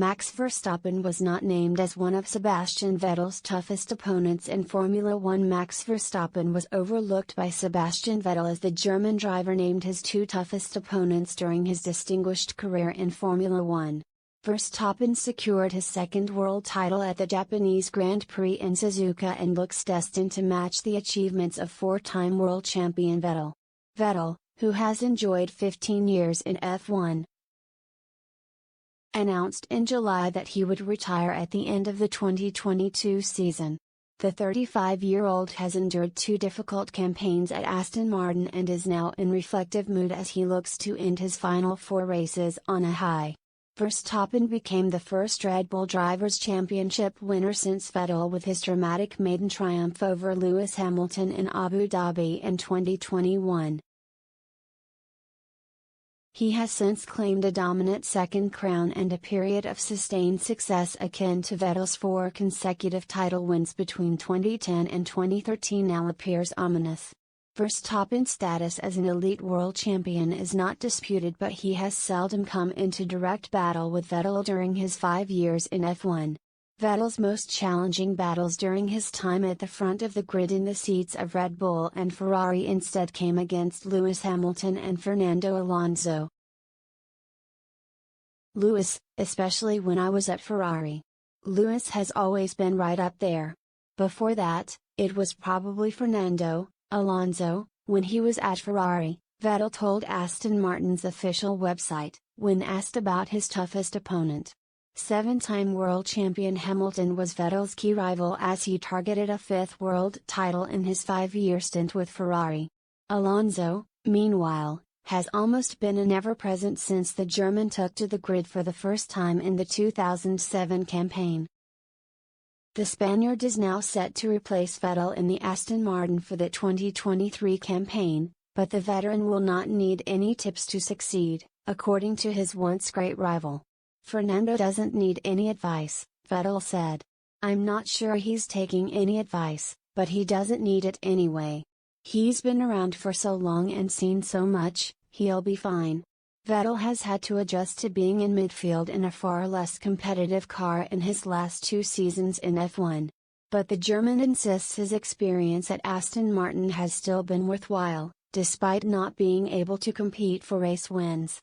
Max Verstappen was not named as one of Sebastian Vettel's toughest opponents in Formula One. Max Verstappen was overlooked by Sebastian Vettel as the German driver named his two toughest opponents during his distinguished career in Formula One. Verstappen secured his second world title at the Japanese Grand Prix in Suzuka and looks destined to match the achievements of four-time world champion Vettel. Vettel, who has enjoyed 15 years in F1, announced in July that he would retire at the end of the 2022 season. The 35-year-old has endured two difficult campaigns at Aston Martin and is now in reflective mood as he looks to end his final four races on a high. Verstappen became the first Red Bull Drivers' Championship winner since Vettel with his dramatic maiden triumph over Lewis Hamilton in Abu Dhabi in 2021. He has since claimed a dominant second crown and a period of sustained success akin to Vettel's four consecutive title wins between 2010 and 2013 now appears ominous. Verstappen's status as an elite world champion is not disputed, but he has seldom come into direct battle with Vettel during his 5 years in F1. Vettel's most challenging battles during his time at the front of the grid in the seats of Red Bull and Ferrari instead came against Lewis Hamilton and Fernando Alonso. Lewis, especially when I was at Ferrari. Lewis has always been right up there. Before that, it was probably Fernando Alonso, when he was at Ferrari, Vettel told Aston Martin's official website, when asked about his toughest opponent. Seven-time world champion Hamilton was Vettel's key rival as he targeted a fifth world title in his 5-year stint with Ferrari. Alonso, meanwhile, has almost been an ever-present since the German took to the grid for the first time in the 2007 campaign. The Spaniard is now set to replace Vettel in the Aston Martin for the 2023 campaign, but the veteran will not need any tips to succeed, according to his once great rival. "Fernando doesn't need any advice," Vettel said. "I'm not sure he's taking any advice, but he doesn't need it anyway. He's been around for so long and seen so much, he'll be fine." Vettel has had to adjust to being in midfield in a far less competitive car in his last 2 seasons in F1. But the German insists his experience at Aston Martin has still been worthwhile, despite not being able to compete for race wins.